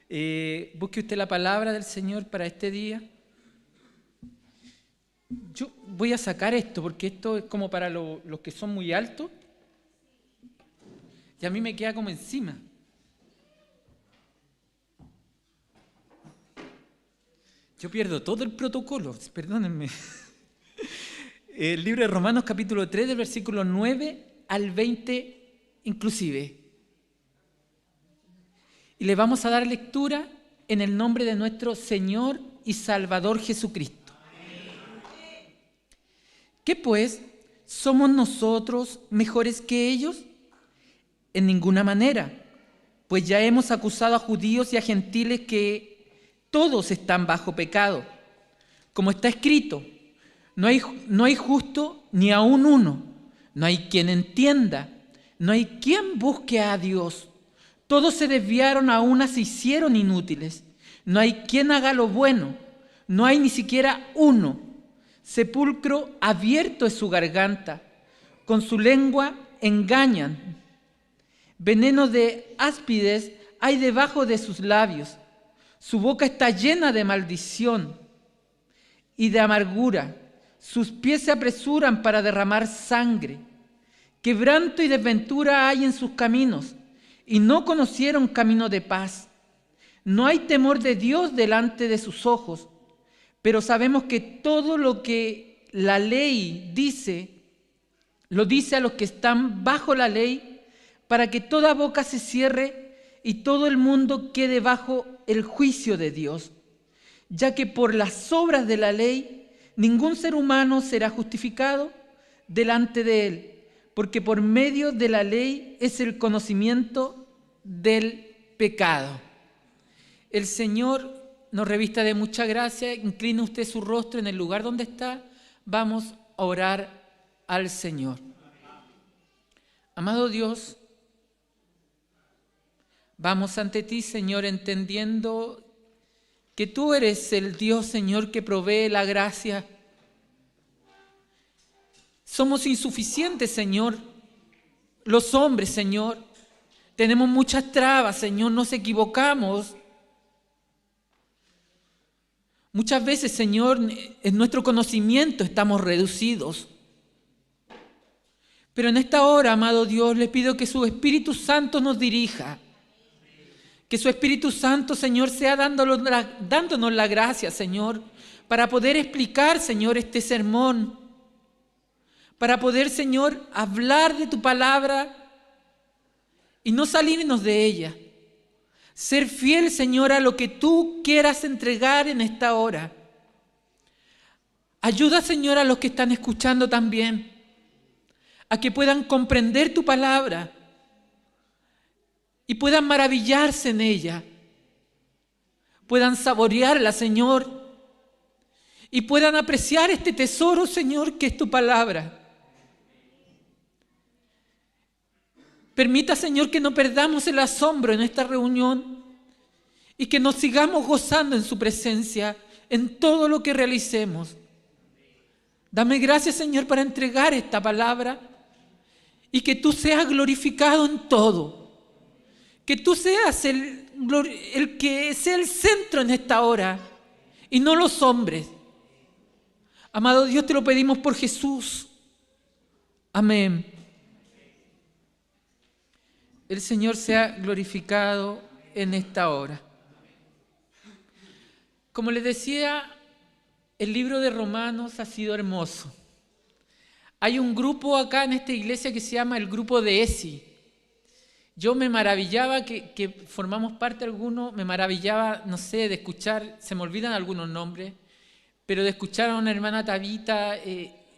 Busque usted la palabra del Señor para este día. Yo voy a sacar esto porque esto es como para los que son muy altos y a mí me queda como encima. Yo pierdo todo el protocolo, perdónenme. El libro de Romanos capítulo 3 del versículo 9 al 20 inclusive. Y le vamos a dar lectura en el nombre de nuestro Señor y Salvador Jesucristo. ¿Qué pues? ¿Somos nosotros mejores que ellos? En ninguna manera, pues ya hemos acusado a judíos y a gentiles que todos están bajo pecado. Como está escrito, no hay justo ni aun uno, no hay quien entienda, no hay quien busque a Dios. Todos se desviaron, a una se hicieron inútiles. No hay quien haga lo bueno, no hay ni siquiera uno. Sepulcro abierto es su garganta, con su lengua engañan. Veneno de áspides hay debajo de sus labios. Su boca está llena de maldición y de amargura. Sus pies se apresuran para derramar sangre. Quebranto y desventura hay en sus caminos, y no conocieron camino de paz. No hay temor de Dios delante de sus ojos, pero sabemos que todo lo que la ley dice, lo dice a los que están bajo la ley, para que toda boca se cierre y todo el mundo quede bajo el juicio de Dios, ya que por las obras de la ley ningún ser humano será justificado delante de él, porque por medio de la ley es el conocimiento del pecado. El Señor nos revista de mucha gracia. Inclina usted su rostro en el lugar donde está. Vamos a orar al Señor. Amado Dios, vamos ante ti, Señor, entendiendo que tú eres el Dios, Señor, que provee la gracia. Somos insuficientes, Señor. Los hombres, Señor, tenemos muchas trabas, Señor, nos equivocamos. Muchas veces, Señor, en nuestro conocimiento estamos reducidos. Pero en esta hora, amado Dios, le pido que su Espíritu Santo nos dirija. Que su Espíritu Santo, Señor, sea dándonos la gracia, Señor, para poder explicar, Señor, este sermón. Para poder, Señor, hablar de tu palabra y no salirnos de ella. Ser fiel, Señor, a lo que tú quieras entregar en esta hora. Ayuda, Señor, a los que están escuchando también, a que puedan comprender tu palabra y puedan maravillarse en ella, puedan saborearla, Señor, y puedan apreciar este tesoro, Señor, que es tu palabra. Permita, Señor, que no perdamos el asombro en esta reunión y que nos sigamos gozando en su presencia en todo lo que realicemos. Dame gracias, Señor, para entregar esta palabra y que tú seas glorificado en todo. Que tú seas el que sea el centro en esta hora y no los hombres. Amado Dios, te lo pedimos por Jesús. Amén. El Señor sea glorificado en esta hora. Como les decía, el libro de Romanos ha sido hermoso. Hay un grupo acá en esta iglesia que se llama el grupo de ESI. Yo me maravillaba que formamos parte algunos, me maravillaba, no sé, de escuchar, se me olvidan algunos nombres, pero de escuchar a una hermana Tabita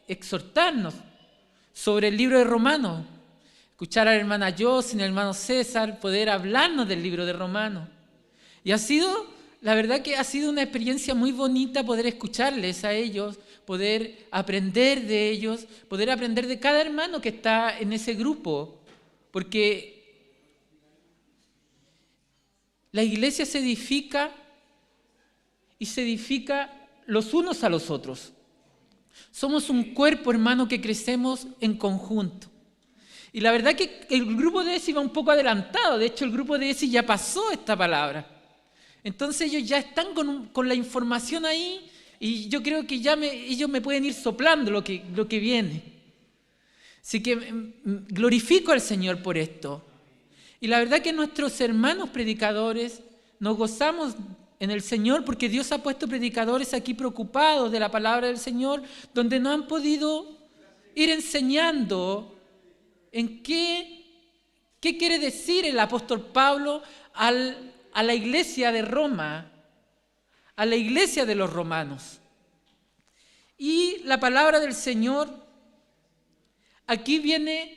exhortarnos sobre el libro de Romanos. Escuchar a la hermana Jocelyn, al hermano César, poder hablarnos del libro de Romanos. Y la verdad que ha sido una experiencia muy bonita poder escucharles a ellos, poder aprender de ellos, poder aprender de cada hermano que está en ese grupo. Porque la iglesia se edifica y se edifica los unos a los otros. Somos un cuerpo, hermano, que crecemos en conjunto. Y la verdad que el grupo de ESI va un poco adelantado. De hecho, el grupo de ESI ya pasó esta palabra. Entonces ellos ya están con la información ahí y yo creo que ellos me pueden ir soplando lo que viene. Así que glorifico al Señor por esto. Y la verdad que nuestros hermanos predicadores nos gozamos en el Señor porque Dios ha puesto predicadores aquí preocupados de la palabra del Señor, donde nos han podido ir enseñando en qué quiere decir el apóstol Pablo a la iglesia de Roma, a la iglesia de los romanos. Y la palabra del Señor aquí viene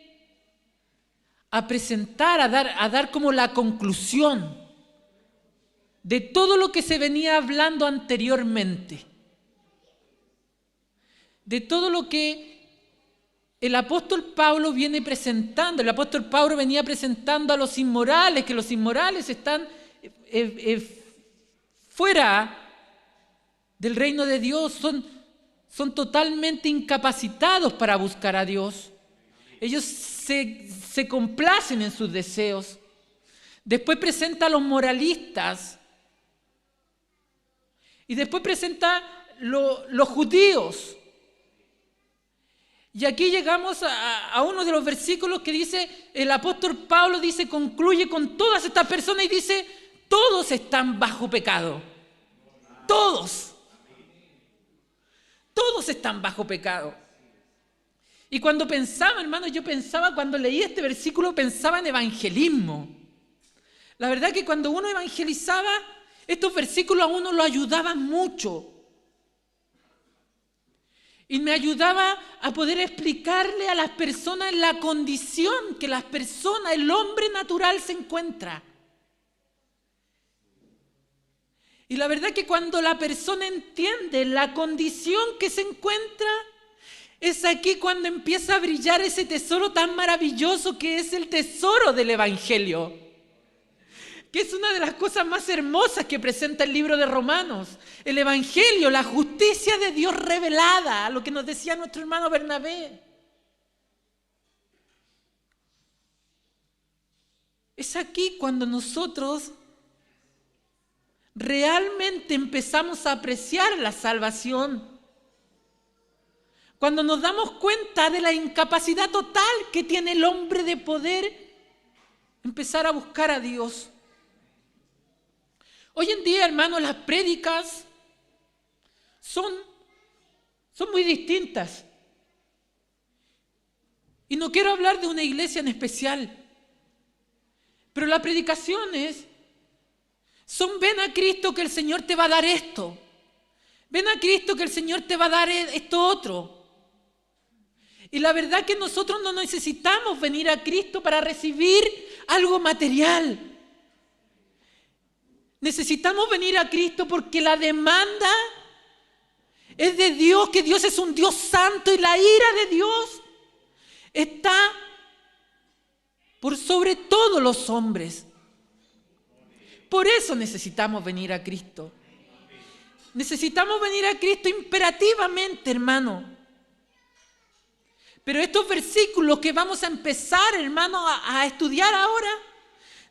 a presentar, a dar como la conclusión de todo lo que se venía hablando anteriormente, de todo lo que el apóstol Pablo viene presentando. El apóstol Pablo venía presentando a los inmorales, que los inmorales están fuera del reino de Dios, son totalmente incapacitados para buscar a Dios. Ellos se complacen en sus deseos. Después presenta a los moralistas. Y después presenta los judíos. Y aquí llegamos a uno de los versículos que dice, el apóstol Pablo dice, concluye con todas estas personas y dice, todos están bajo pecado. Todos. Todos están bajo pecado. Y cuando pensaba, hermano, cuando leí este versículo, pensaba en evangelismo. La verdad que cuando uno evangelizaba, estos versículos a uno lo ayudaban mucho. Y me ayudaba a poder explicarle a las personas la condición que las personas, el hombre natural se encuentra. Y la verdad que cuando la persona entiende la condición que se encuentra, es aquí cuando empieza a brillar ese tesoro tan maravilloso que es el tesoro del Evangelio. Que es una de las cosas más hermosas que presenta el libro de Romanos. El Evangelio, la justicia de Dios revelada, lo que nos decía nuestro hermano Bernabé. Es aquí cuando nosotros realmente empezamos a apreciar la salvación. Cuando nos damos cuenta de la incapacidad total que tiene el hombre de poder empezar a buscar a Dios. Hoy en día, hermanos, las prédicas son muy distintas. Y no quiero hablar de una iglesia en especial, pero las predicaciones son: ven a Cristo que el Señor te va a dar esto. Ven a Cristo que el Señor te va a dar esto otro. Y la verdad que nosotros no necesitamos venir a Cristo para recibir algo material. Necesitamos venir a Cristo porque la demanda es de Dios, que Dios es un Dios santo y la ira de Dios está por sobre todos los hombres. Por eso necesitamos venir a Cristo. Necesitamos venir a Cristo imperativamente, hermano. Pero estos versículos que vamos a empezar, hermano, a estudiar ahora,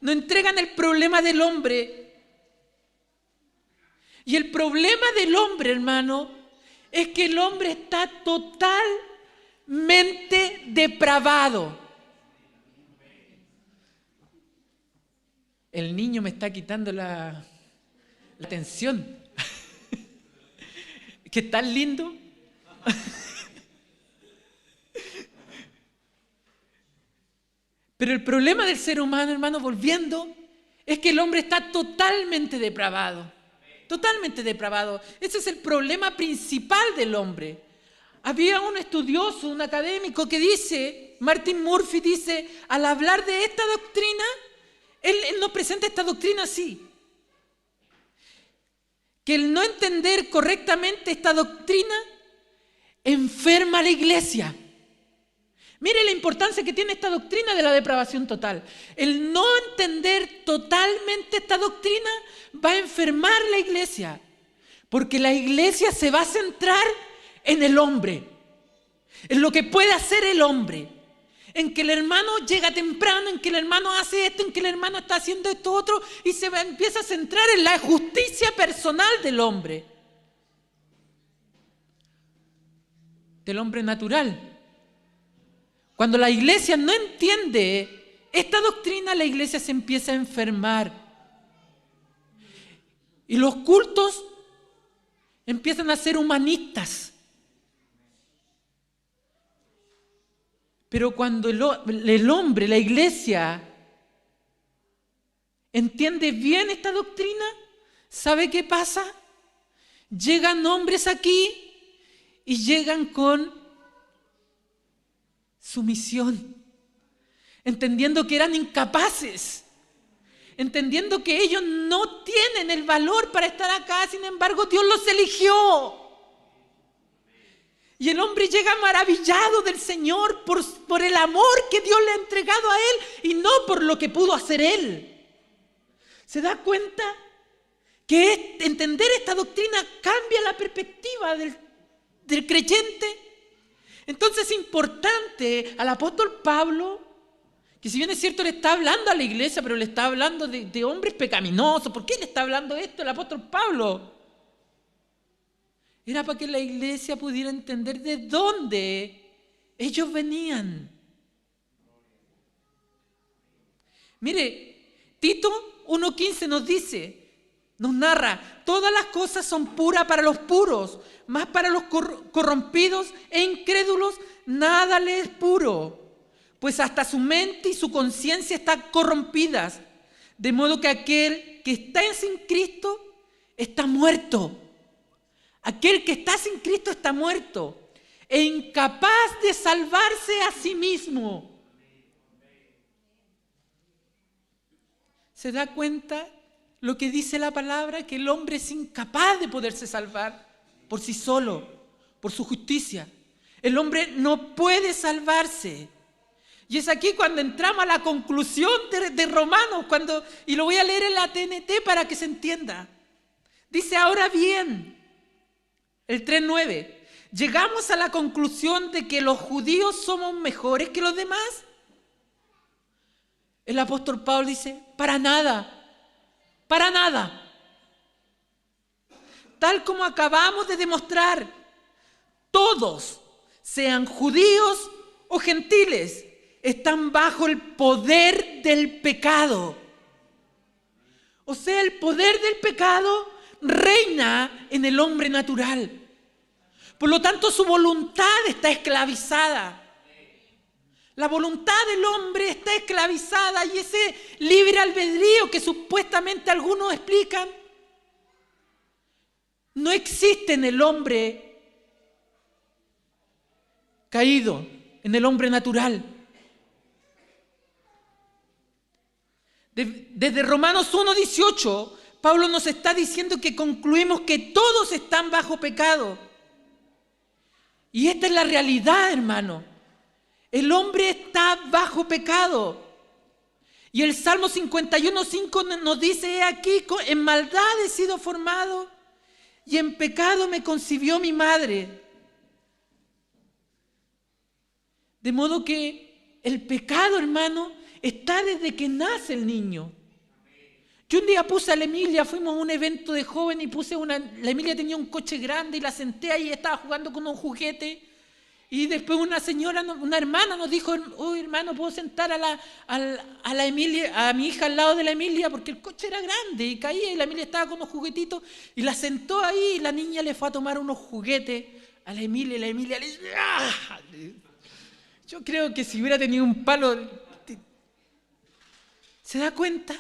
nos entregan el problema del hombre. Y el problema del hombre, hermano, es que el hombre está totalmente depravado. El niño me está quitando la atención. ¿Qué tan lindo? Pero el problema del ser humano, hermano, volviendo, es que el hombre está totalmente depravado. Totalmente depravado. Ese es el problema principal del hombre. Había un estudioso, un académico que dice, Martin Murphy dice, al hablar de esta doctrina, él nos presenta esta doctrina así: que el no entender correctamente esta doctrina enferma a la iglesia. Mire la importancia que tiene esta doctrina de la depravación total. El no entender totalmente esta doctrina va a enfermar la iglesia, porque la iglesia se va a centrar en el hombre, en lo que puede hacer el hombre, en que el hermano llega temprano, en que el hermano hace esto, en que el hermano está haciendo esto otro, y empieza a centrar en la justicia personal del hombre natural. Cuando la iglesia no entiende esta doctrina, la iglesia se empieza a enfermar. Y los cultos empiezan a ser humanistas. Pero cuando el hombre, la iglesia, entiende bien esta doctrina, ¿sabe qué pasa? Llegan hombres aquí y llegan con sumisión, entendiendo que eran incapaces, entendiendo que ellos no tienen el valor para estar acá, sin embargo Dios los eligió. Y el hombre llega maravillado del Señor por el amor que Dios le ha entregado a él y no por lo que pudo hacer él. ¿Se da cuenta que entender esta doctrina cambia la perspectiva del creyente? Entonces es importante al apóstol Pablo, que si bien es cierto le está hablando a la iglesia, pero le está hablando de hombres pecaminosos. ¿Por qué le está hablando esto el apóstol Pablo? Era para que la iglesia pudiera entender de dónde ellos venían. Mire, Tito 1:15 nos dice, nos narra, todas las cosas son puras para los puros, mas para los corrompidos e incrédulos nada les es puro, pues hasta su mente y su conciencia están corrompidas, de modo que aquel que está sin Cristo está muerto. Aquel que está sin Cristo está muerto e incapaz de salvarse a sí mismo. ¿Se da cuenta lo que dice la palabra? Que el hombre es incapaz de poderse salvar por sí solo, por su justicia. El hombre no puede salvarse. Y es aquí cuando entramos a la conclusión de Romanos, y lo voy a leer en la TNT para que se entienda. Dice, ahora bien, el 3:9, ¿llegamos a la conclusión de que los judíos somos mejores que los demás? El apóstol Pablo dice, para nada, para nada. Tal como acabamos de demostrar, todos, sean judíos o gentiles, están bajo el poder del pecado. O sea, el poder del pecado reina en el hombre natural. Por lo tanto, su voluntad está esclavizada. La voluntad del hombre está esclavizada y ese libre albedrío que supuestamente algunos explican, no existe en el hombre caído, en el hombre natural. Desde Romanos 1:18, Pablo nos está diciendo que concluimos que todos están bajo pecado. Y esta es la realidad, hermano. El hombre está bajo pecado. Y el Salmo 51:5 nos dice, he aquí, en maldad he sido formado y en pecado me concibió mi madre. De modo que el pecado, hermano, está desde que nace el niño. Yo un día puse a la Emilia, fuimos a un evento de joven y la Emilia tenía un coche grande y la senté ahí y estaba jugando con un juguete. Y después una señora, una hermana nos dijo, uy hermano, ¿puedo sentar a la Emilia, a mi hija al lado de la Emilia? Porque el coche era grande y caía y la Emilia estaba con unos juguetitos y la sentó ahí y la niña le fue a tomar unos juguetes a la Emilia y la Emilia le dice, ¡ah! Yo creo que si hubiera tenido un palo, ¿se da cuenta?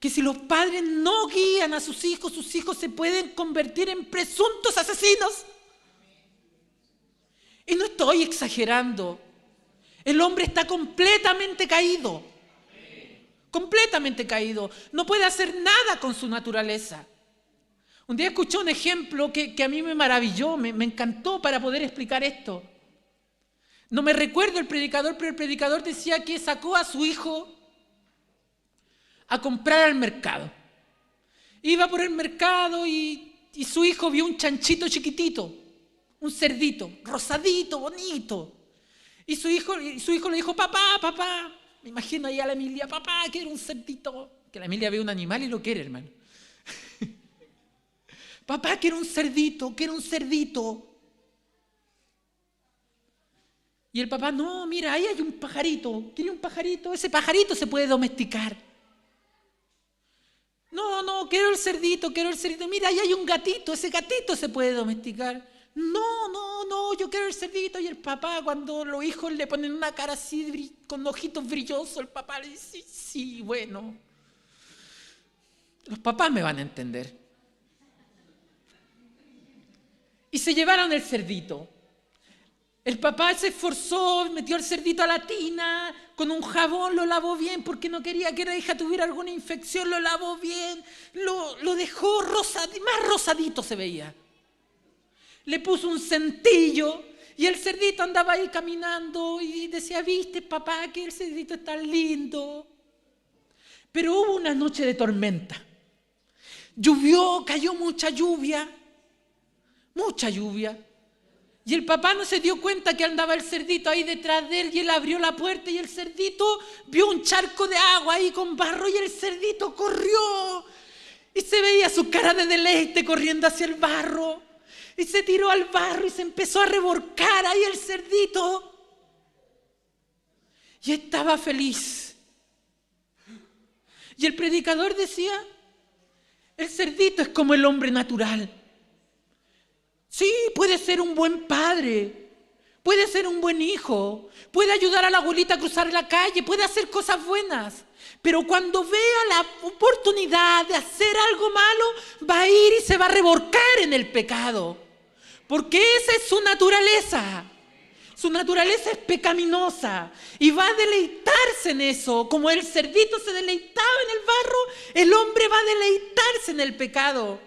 Que si los padres no guían a sus hijos se pueden convertir en presuntos asesinos. Y no estoy exagerando. El hombre está completamente caído. Completamente caído. No puede hacer nada con su naturaleza. Un día escuché un ejemplo que a mí me maravilló, me encantó para poder explicar esto. No me recuerdo el predicador, pero el predicador decía que sacó a su hijo a comprar al mercado. Iba por el mercado y su hijo vio un chanchito chiquitito, un cerdito, rosadito, bonito. Y su hijo le dijo, papá, papá. Me imagino ahí a la Emilia, papá, quiero un cerdito. Que la Emilia ve un animal y lo quiere, hermano. Papá, quiero un cerdito, quiero un cerdito. Y el papá, no, mira, ahí hay un pajarito. ¿Quiere un pajarito? Ese pajarito se puede domesticar. No, quiero el cerdito, quiero el cerdito. Mira, ahí hay un gatito, ese gatito se puede domesticar. No, yo quiero el cerdito. Y el papá, cuando los hijos le ponen una cara así, con ojitos brillosos, el papá le dice, sí, bueno. Los papás me van a entender. Y se llevaron el cerdito. El papá se esforzó, metió el cerdito a la tina, con un jabón lo lavó bien porque no quería que la hija tuviera alguna infección, lo lavó bien, lo dejó más rosadito se veía. Le puso un centillo y el cerdito andaba ahí caminando y decía, ¿viste, papá, que el cerdito está lindo? Pero hubo una noche de tormenta. Llovió, cayó mucha lluvia. Y el papá no se dio cuenta que andaba el cerdito ahí detrás de él y él abrió la puerta y el cerdito vio un charco de agua ahí con barro y el cerdito corrió y se veía su cara de deleite corriendo hacia el barro y se tiró al barro y se empezó a revolcar ahí el cerdito y estaba feliz. Y el predicador decía, el cerdito es como el hombre natural. Sí, puede ser un buen padre, puede ser un buen hijo, puede ayudar a la abuelita a cruzar la calle, puede hacer cosas buenas. Pero cuando vea la oportunidad de hacer algo malo, va a ir y se va a revolcar en el pecado. Porque esa es su naturaleza. Su naturaleza es pecaminosa y va a deleitarse en eso. Como el cerdito se deleitaba en el barro, el hombre va a deleitarse en el pecado.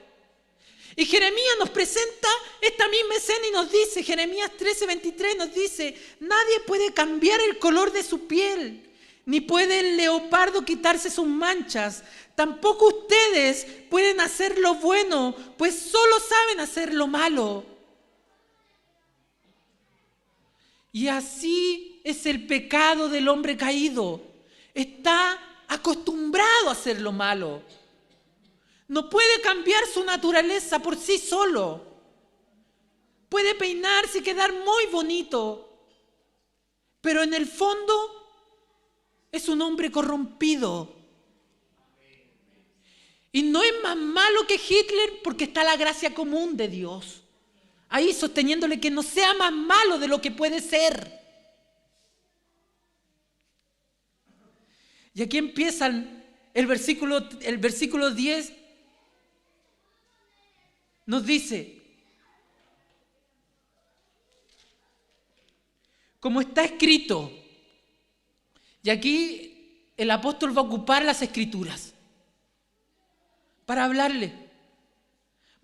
Y Jeremías nos presenta esta misma escena y nos dice, Jeremías 13:23 nos dice, nadie puede cambiar el color de su piel, ni puede el leopardo quitarse sus manchas. Tampoco ustedes pueden hacer lo bueno, pues solo saben hacer lo malo. Y así es el pecado del hombre caído. Está acostumbrado a hacer lo malo. No puede cambiar su naturaleza por sí solo. Puede peinarse y quedar muy bonito, pero en el fondo es un hombre corrompido. Y no es más malo que Hitler porque está la gracia común de Dios ahí sosteniéndole que no sea más malo de lo que puede ser. Y aquí empieza el versículo 10. Nos dice, como está escrito, y aquí el apóstol va a ocupar las escrituras para hablarle.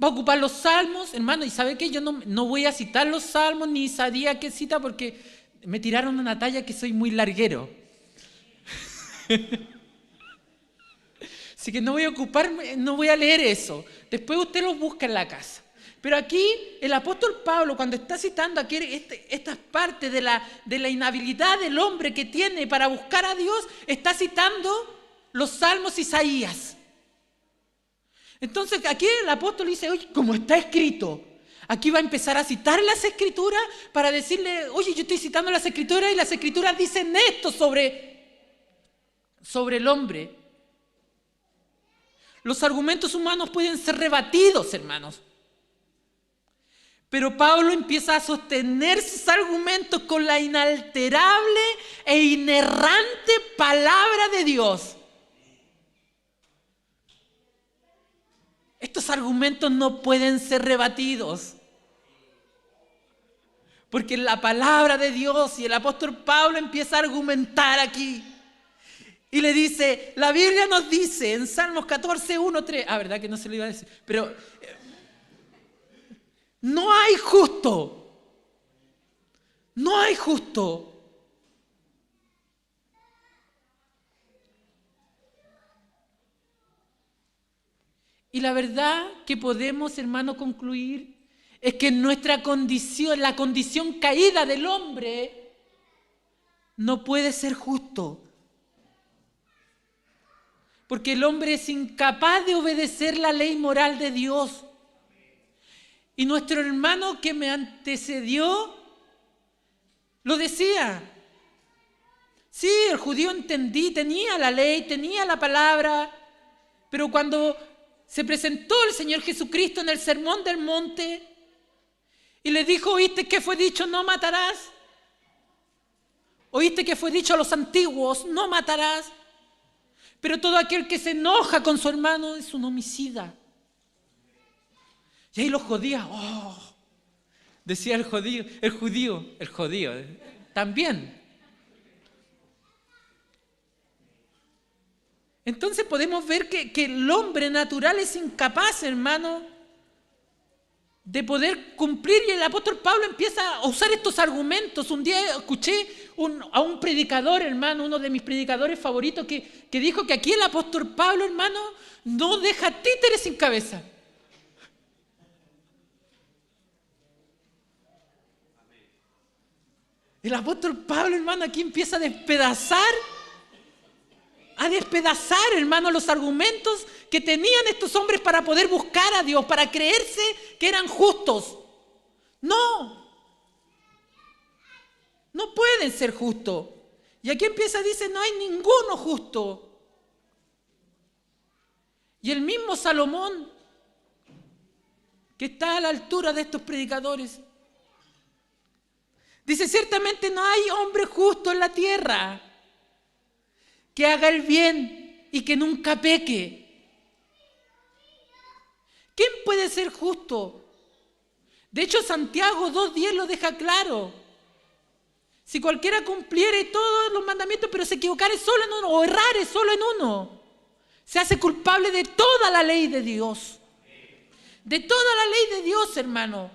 Va a ocupar los salmos, hermano, y ¿sabe qué? Yo no voy a citar los salmos, ni sabía qué cita, porque me tiraron una talla que soy muy larguero. Así que no voy a leer eso. Después usted lo busca en la casa. Pero aquí el apóstol Pablo, cuando está citando aquí estas partes de la inhabilidad del hombre que tiene para buscar a Dios, está citando los salmos Isaías. Entonces aquí el apóstol dice, oye, como está escrito, aquí va a empezar a citar las escrituras para decirle, oye, yo estoy citando las escrituras y las escrituras dicen esto sobre el hombre. Los argumentos humanos pueden ser rebatidos, hermanos. Pero Pablo empieza a sostener sus argumentos con la inalterable e inerrante palabra de Dios. Estos argumentos no pueden ser rebatidos. Porque la palabra de Dios, y el apóstol Pablo empieza a argumentar aquí. Y le dice, la Biblia nos dice en Salmos 14, 1, 3, verdad que no se lo iba a decir, pero no hay justo. No hay justo. Y la verdad que podemos, hermano, concluir es que nuestra condición, la condición caída del hombre, no puede ser justo. Porque el hombre es incapaz de obedecer la ley moral de Dios. Y nuestro hermano que me antecedió lo decía. Sí, el judío tenía la ley, tenía la palabra, pero cuando se presentó el Señor Jesucristo en el Sermón del Monte y le dijo, ¿oíste que fue dicho no matarás? ¿Oíste que fue dicho a los antiguos no matarás? Pero todo aquel que se enoja con su hermano es un homicida. Y ahí los judíos, decía el judío, también. Entonces podemos ver que el hombre natural es incapaz, hermano, de poder cumplir, y el apóstol Pablo empieza a usar estos argumentos. Un día escuché a un predicador, hermano, uno de mis predicadores favoritos, que dijo que aquí el apóstol Pablo, hermano, no deja títeres sin cabeza. El apóstol Pablo, hermano, aquí empieza a despedazar, hermano, los argumentos que tenían estos hombres para poder buscar a Dios, para creerse que eran justos. No pueden ser justos. Y aquí dice, no hay ninguno justo. Y el mismo Salomón, que está a la altura de estos predicadores, dice, ciertamente no hay hombre justo en la tierra que haga el bien y que nunca peque. ¿Quién puede ser justo? De hecho, Santiago 2:10 lo deja claro. Si cualquiera cumpliere todos los mandamientos, pero se equivocare solo en uno, o errare solo en uno, se hace culpable de toda la ley de Dios. De toda la ley de Dios, hermano.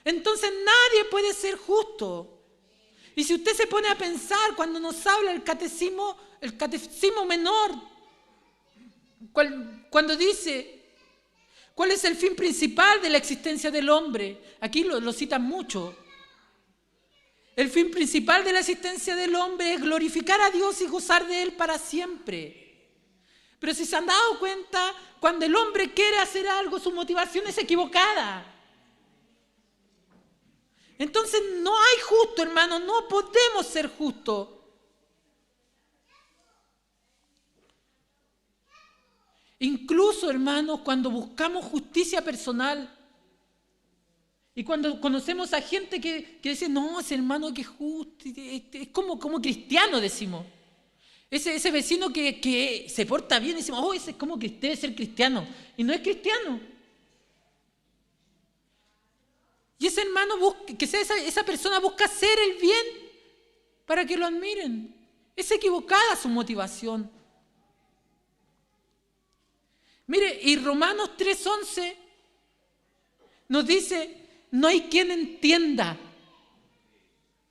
Entonces nadie puede ser justo. Y si usted se pone a pensar cuando nos habla el catecismo menor, cuando dice, ¿cuál es el fin principal de la existencia del hombre? Aquí lo citan mucho. El fin principal de la existencia del hombre es glorificar a Dios y gozar de Él para siempre. Pero si se han dado cuenta, cuando el hombre quiere hacer algo, su motivación es equivocada. Entonces no hay justo, hermano, no podemos ser justos. Incluso, hermanos, cuando buscamos justicia personal y cuando conocemos a gente que dice, no, ese hermano que es justo, es como cristiano, decimos. Ese vecino que se porta bien, decimos, ese es como que debe ser cristiano. Y no es cristiano. Y ese hermano, esa persona busca hacer el bien para que lo admiren. Es equivocada su motivación. Mire, y Romanos 3:11 nos dice, no hay quien entienda.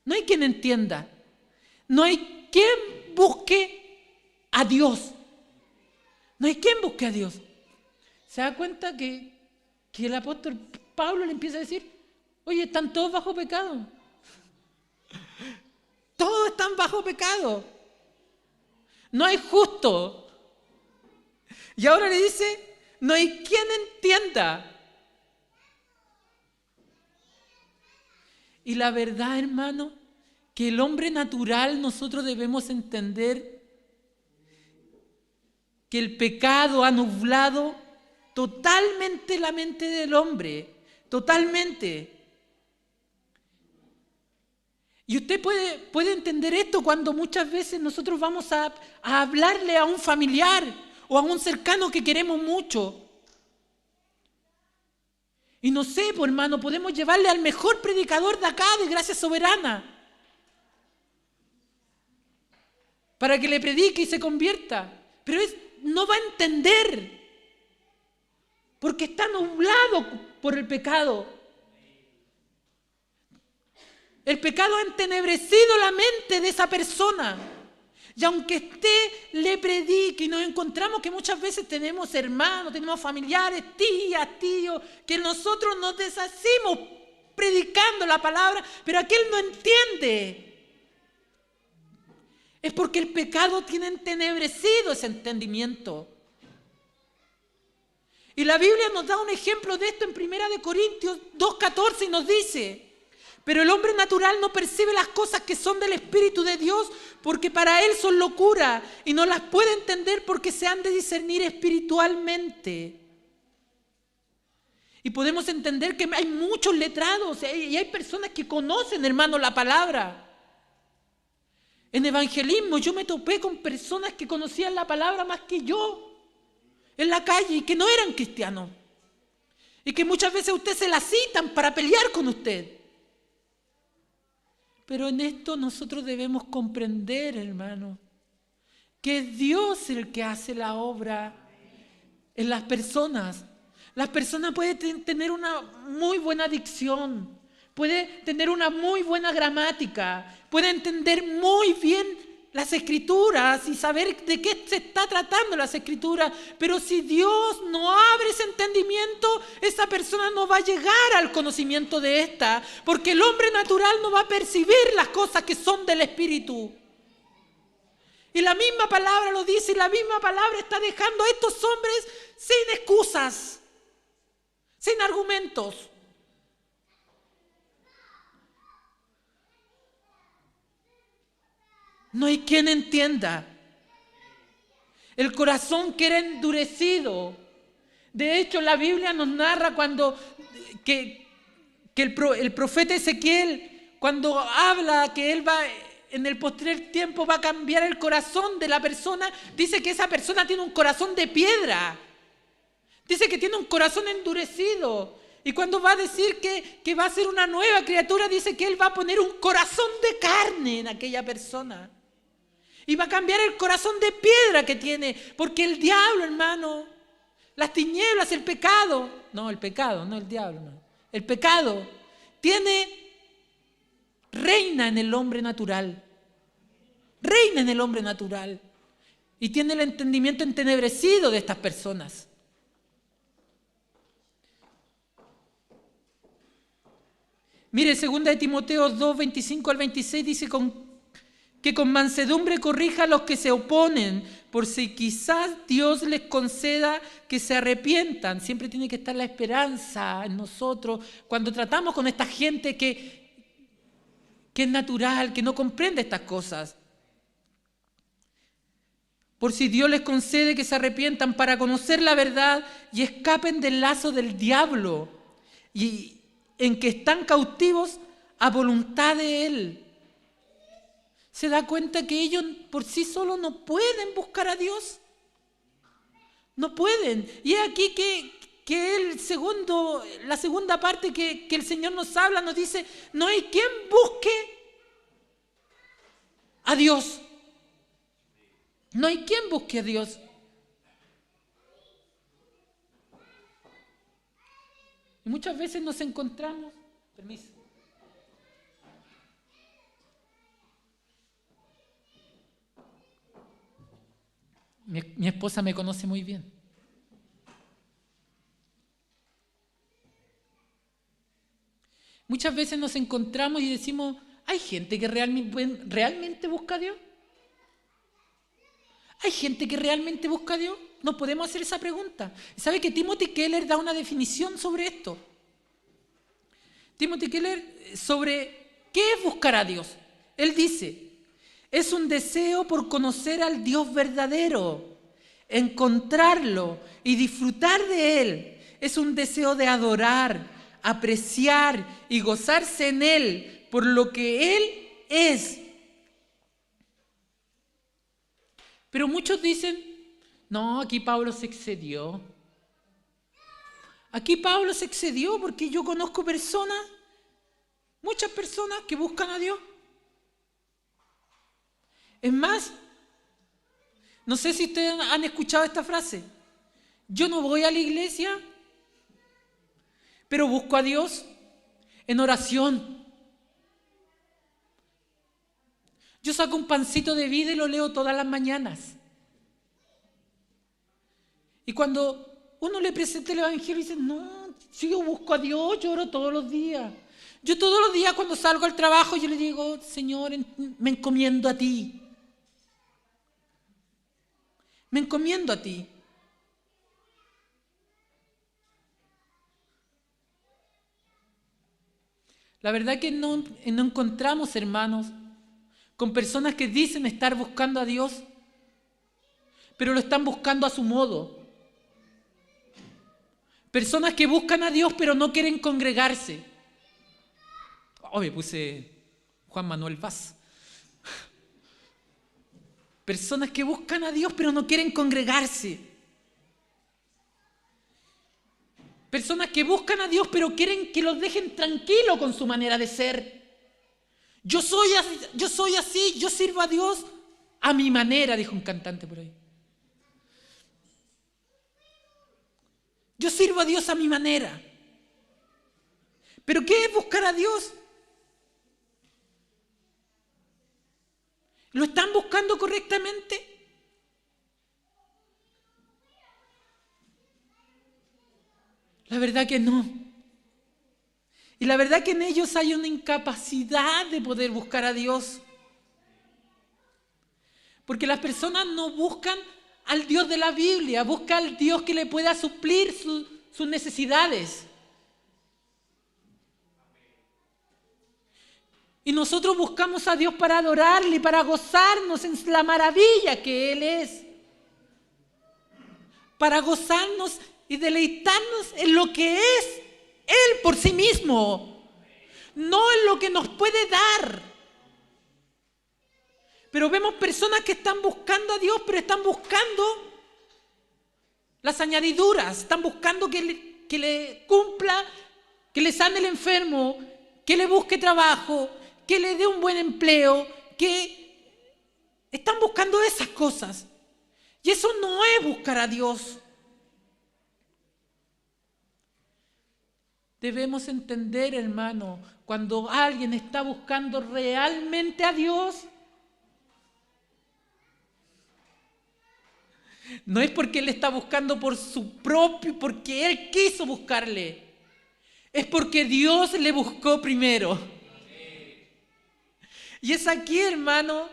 No hay quien entienda. No hay quien busque a Dios. No hay quien busque a Dios. ¿Se da cuenta que el apóstol Pablo le empieza a decir, oye, están todos bajo pecado? Todos están bajo pecado. No hay justo. Y ahora le dice, no hay quien entienda. Y la verdad, hermano, que el hombre natural, nosotros debemos entender que el pecado ha nublado totalmente la mente del hombre. Totalmente. Y usted puede entender esto cuando muchas veces nosotros vamos a hablarle a un familiar o a un cercano que queremos mucho. Y no sé, pues, hermano, podemos llevarle al mejor predicador de acá, de Gracia Soberana, para que le predique y se convierta. Pero no va a entender, porque está nublado por el pecado. El pecado ha entenebrecido la mente de esa persona. Y aunque le predique, y nos encontramos que muchas veces tenemos hermanos, tenemos familiares, tías, tíos, que nosotros nos deshacemos predicando la palabra, pero aquel no entiende. Es porque el pecado tiene entenebrecido ese entendimiento. Y la Biblia nos da un ejemplo de esto en 1 Corintios 2:14 y nos dice: pero el hombre natural no percibe las cosas que son del Espíritu de Dios, porque para él son locura y no las puede entender porque se han de discernir espiritualmente. Y podemos entender que hay muchos letrados y hay personas que conocen, hermano, la palabra. En evangelismo yo me topé con personas que conocían la palabra más que yo en la calle y que no eran cristianos. Y que muchas veces a usted se la citan para pelear con usted. Pero en esto nosotros debemos comprender, hermano, que es Dios el que hace la obra en las personas. Las personas pueden tener una muy buena dicción, pueden tener una muy buena gramática, pueden entender muy bien las Escrituras y saber de qué se está tratando las Escrituras, pero si Dios no abre ese entendimiento, esa persona no va a llegar al conocimiento de esta, porque el hombre natural no va a percibir las cosas que son del Espíritu. Y la misma palabra lo dice, y la misma palabra está dejando a estos hombres sin excusas, sin argumentos. No hay quien entienda. El corazón que era endurecido. De hecho, la Biblia nos narra que el profeta Ezequiel, cuando habla que él va, en el postrer tiempo va a cambiar el corazón de la persona, dice que esa persona tiene un corazón de piedra. Dice que tiene un corazón endurecido. Y cuando va a decir que va a ser una nueva criatura, dice que él va a poner un corazón de carne en aquella persona. Y va a cambiar el corazón de piedra que tiene. Porque el diablo, hermano, las tinieblas, el pecado, no el diablo, no. El pecado reina en el hombre natural. Reina en el hombre natural. Y tiene el entendimiento entenebrecido de estas personas. Mire, 2 Timoteo 2, 25 al 26 dice que con mansedumbre corrija a los que se oponen, por si quizás Dios les conceda que se arrepientan. Siempre tiene que estar la esperanza en nosotros cuando tratamos con esta gente que es natural, que no comprende estas cosas. Por si Dios les concede que se arrepientan para conocer la verdad y escapen del lazo del diablo y en que están cautivos a voluntad de Él. ¿Se da cuenta que ellos por sí solos no pueden buscar a Dios? No pueden. Y es aquí que la segunda parte que el Señor nos habla, nos dice, no hay quien busque a Dios. No hay quien busque a Dios. Y muchas veces nos encontramos, permiso. Mi esposa me conoce muy bien. Muchas veces nos encontramos y decimos, ¿hay gente que realmente busca a Dios? ¿Hay gente que realmente busca a Dios? Nos podemos hacer esa pregunta. ¿Sabe que Timothy Keller da una definición sobre esto? Timothy Keller, sobre qué es buscar a Dios. Él dice, es un deseo por conocer al Dios verdadero, encontrarlo y disfrutar de Él. Es un deseo de adorar, apreciar y gozarse en Él por lo que Él es. Pero muchos dicen, no, aquí Pablo se excedió. Aquí Pablo se excedió porque yo conozco personas, muchas personas que buscan a Dios. Es más, no sé si ustedes han escuchado esta frase. Yo no voy a la iglesia, pero busco a Dios en oración. Yo saco un pancito de vida y lo leo todas las mañanas. Y cuando uno le presenta el evangelio, dice, no, si yo busco a Dios, yo oro todos los días. Yo todos los días cuando salgo al trabajo, yo le digo, Señor, me encomiendo a ti. Me encomiendo a ti. La verdad que no encontramos, hermanos, con personas que dicen estar buscando a Dios, pero lo están buscando a su modo. Personas que buscan a Dios, pero no quieren congregarse. Oh, me puse Juan Manuel Vaz. Personas que buscan a Dios, pero no quieren congregarse. Personas que buscan a Dios, pero quieren que los dejen tranquilos con su manera de ser. Yo soy así, yo sirvo a Dios a mi manera, dijo un cantante por ahí. Yo sirvo a Dios a mi manera. ¿Pero qué es buscar a Dios? ¿Lo están buscando correctamente? La verdad que no. Y la verdad que en ellos hay una incapacidad de poder buscar a Dios. Porque las personas no buscan al Dios de la Biblia, buscan al Dios que le pueda suplir sus necesidades. Y nosotros buscamos a Dios para adorarle y para gozarnos en la maravilla que Él es. Para gozarnos y deleitarnos en lo que es Él por sí mismo, no en lo que nos puede dar. Pero vemos personas que están buscando a Dios, pero están buscando las añadiduras, están buscando que le cumpla, que le sane el enfermo, que le busque trabajo, que le dé un buen empleo, que están buscando esas cosas. Y eso no es buscar a Dios. Debemos entender, hermano, cuando alguien está buscando realmente a Dios, no es porque Él está buscando por su propio, porque Él quiso buscarle. Es porque Dios le buscó primero. Y es aquí, hermano,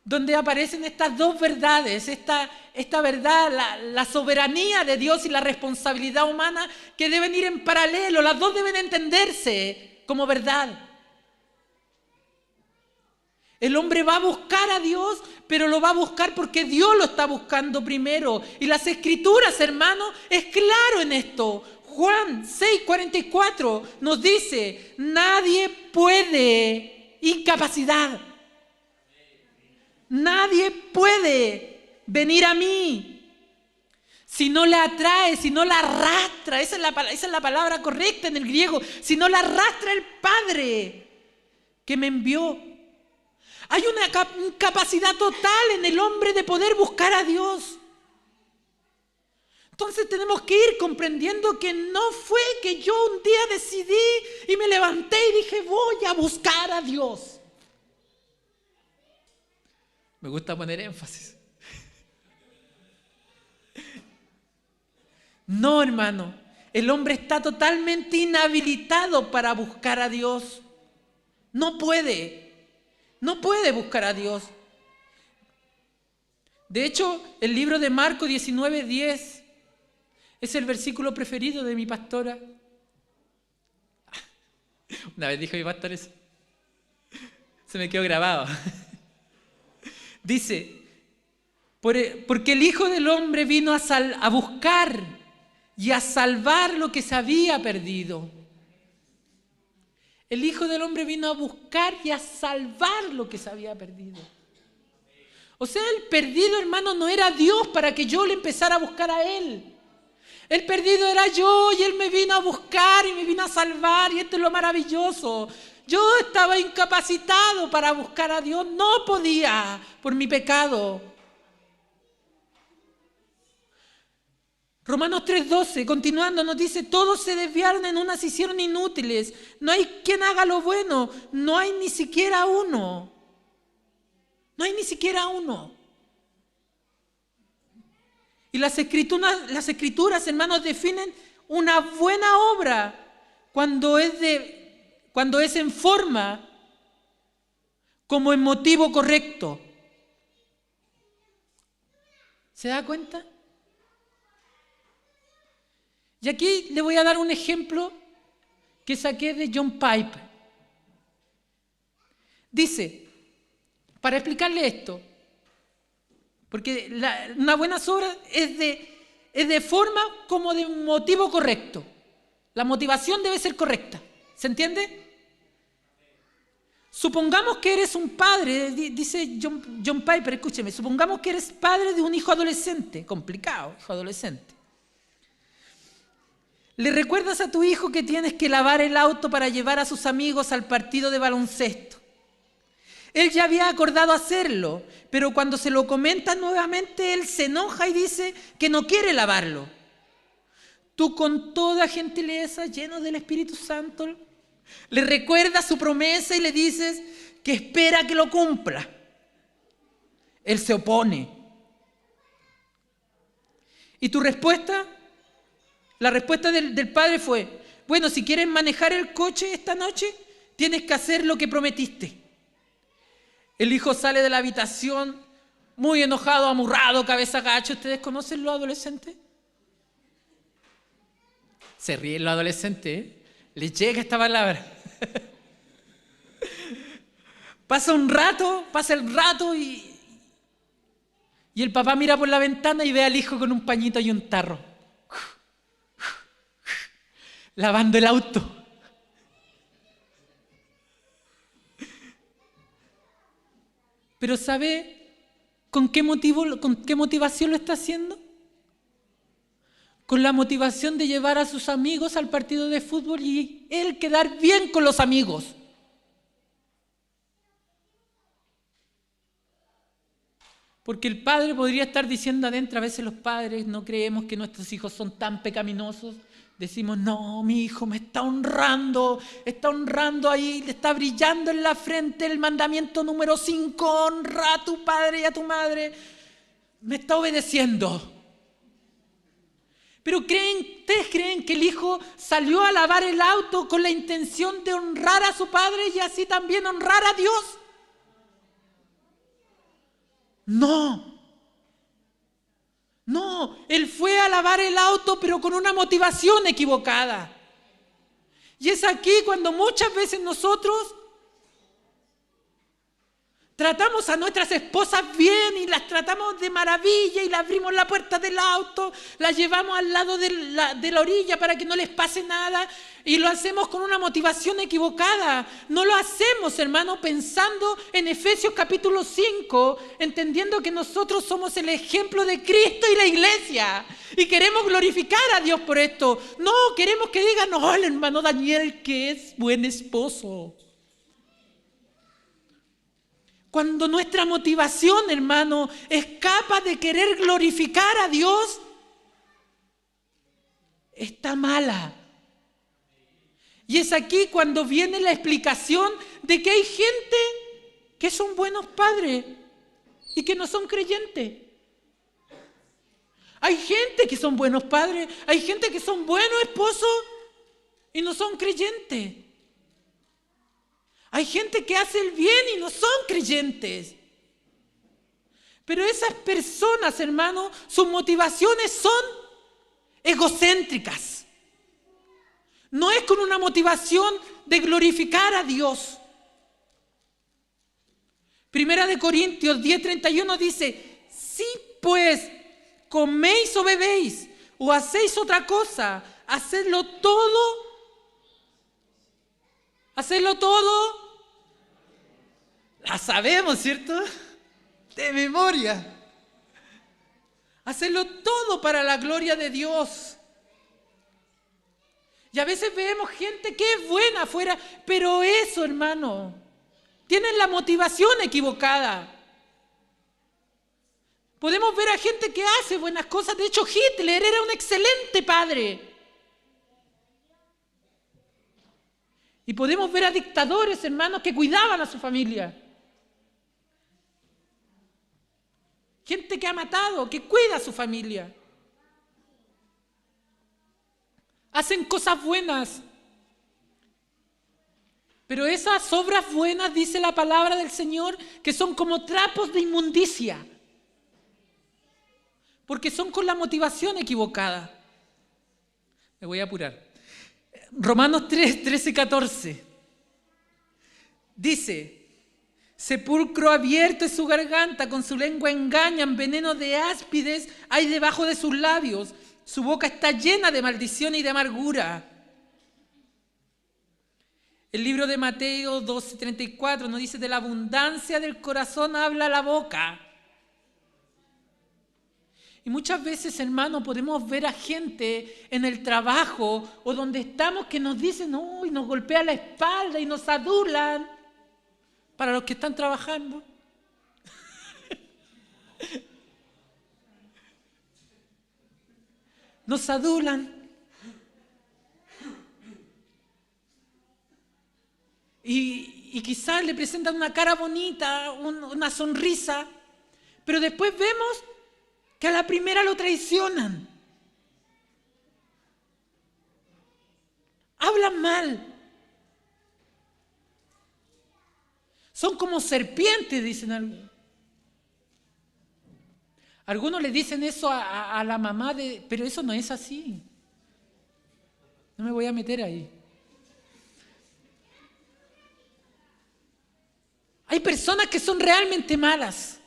donde aparecen estas dos verdades, esta verdad, la soberanía de Dios y la responsabilidad humana, que deben ir en paralelo, las dos deben entenderse como verdad. El hombre va a buscar a Dios, pero lo va a buscar porque Dios lo está buscando primero. Y las Escrituras, hermano, es claro en esto. Juan 6:44 nos dice, nadie puede, incapacidad. Nadie puede venir a mí si no la atrae, si no la arrastra. Esa es la palabra correcta en el griego. Si no la arrastra el Padre que me envió. Hay una incapacidad total en el hombre de poder buscar a Dios. Entonces tenemos que ir comprendiendo que no fue que yo un día decidí y me levanté y dije voy a buscar a Dios. Me gusta poner énfasis. No, hermano, el hombre está totalmente inhabilitado para buscar a Dios. No puede buscar a Dios. De hecho, el libro de Marcos 19:10 es el versículo preferido de mi pastora. Una vez dijo mi pastor eso. Se me quedó grabado. Dice, porque el Hijo del Hombre vino a buscar y a salvar lo que se había perdido. El Hijo del Hombre vino a buscar y a salvar lo que se había perdido. O sea, el perdido, hermano, no era Dios para que yo le empezara a buscar a Él. El perdido era yo y Él me vino a buscar y me vino a salvar, y esto es lo maravilloso. Yo estaba incapacitado para buscar a Dios, no podía por mi pecado. Romanos 3:12, continuando, nos dice, todos se desviaron en una, se hicieron inútiles. No hay quien haga lo bueno, no hay ni siquiera uno. No hay ni siquiera uno. Y las escrituras, hermanos, definen una buena obra cuando es en forma como en motivo correcto. ¿Se da cuenta? Y aquí le voy a dar un ejemplo que saqué de John Piper. Dice, para explicarle esto, porque una buena obra es de forma como de un motivo correcto. La motivación debe ser correcta. ¿Se entiende? Supongamos que eres un padre, dice John Piper, escúcheme, supongamos que eres padre de un hijo adolescente, complicado, hijo adolescente. Le recuerdas a tu hijo que tienes que lavar el auto para llevar a sus amigos al partido de baloncesto. Él ya había acordado hacerlo, pero cuando se lo comentas nuevamente, él se enoja y dice que no quiere lavarlo. Tú con toda gentileza, lleno del Espíritu Santo, le recuerdas su promesa y le dices que espera que lo cumpla. Él se opone. ¿Y tu respuesta? La respuesta del padre fue, bueno, si quieres manejar el coche esta noche, tienes que hacer lo que prometiste. El hijo sale de la habitación muy enojado, amurrado, cabeza gacha. ¿Ustedes conocen los adolescentes? Se ríen los adolescentes, ¿eh? Les llega esta palabra. Pasa el rato y el papá mira por la ventana y ve al hijo con un pañito y un tarro. Lavando el auto. Pero ¿sabe con qué motivación lo está haciendo? Con la motivación de llevar a sus amigos al partido de fútbol y él quedar bien con los amigos. Porque el padre podría estar diciendo adentro, a veces los padres no creemos que nuestros hijos son tan pecaminosos. Decimos, no, mi hijo me está honrando ahí, le está brillando en la frente el mandamiento número 5, honra a tu padre y a tu madre. Me está obedeciendo. Pero ¿ustedes creen que el hijo salió a lavar el auto con la intención de honrar a su padre y así también honrar a Dios? No, él fue a lavar el auto pero con una motivación equivocada. Y es aquí cuando muchas veces nosotros tratamos a nuestras esposas bien y las tratamos de maravilla y le abrimos la puerta del auto, las llevamos al lado de la orilla para que no les pase nada y lo hacemos con una motivación equivocada. No lo hacemos, hermano, pensando en Efesios capítulo 5, entendiendo que nosotros somos el ejemplo de Cristo y la iglesia y queremos glorificar a Dios por esto. No, queremos que digan, no, el hermano Daniel que es buen esposo. Cuando nuestra motivación, hermano, es capaz de querer glorificar a Dios, está mala. Y es aquí cuando viene la explicación de que hay gente que son buenos padres y que no son creyentes. Hay gente que son buenos padres, hay gente que son buenos esposos y no son creyentes. Hay gente que hace el bien y no son creyentes. Pero esas personas, hermano, sus motivaciones son egocéntricas. No es con una motivación de glorificar a Dios. Primera de Corintios 10:31 dice, si pues coméis o bebéis o hacéis otra cosa, hacedlo todo. La sabemos, ¿cierto? De memoria. Hacerlo todo para la gloria de Dios. Y a veces vemos gente que es buena afuera, pero eso, hermano, tienen la motivación equivocada. Podemos ver a gente que hace buenas cosas. De hecho, Hitler era un excelente padre. Y podemos ver a dictadores, hermanos, que cuidaban a su familia. Gente que ha matado, que cuida a su familia. Hacen cosas buenas. Pero esas obras buenas, dice la palabra del Señor, que son como trapos de inmundicia. porque son con la motivación equivocada. Me voy a apurar. Romanos 3, 13, 14. Dice: sepulcro abierto es su garganta, con su lengua engañan, veneno de áspides hay debajo de sus labios, su boca está llena de maldición y de amargura. El libro de Mateo 12:34 nos dice: de la abundancia del corazón habla la boca. Y muchas veces, hermano, podemos ver a gente en el trabajo o donde estamos que nos dicen, uy, nos golpea la espalda y nos adulan. Para los que están trabajando. Nos adulan. Y quizás le presentan una cara bonita, una sonrisa, pero después vemos que a la primera lo traicionan. Hablan mal. Son como serpientes, dicen algunos. Algunos le dicen eso a la mamá, pero eso no es así. No me voy a meter ahí. Hay personas que son realmente malas.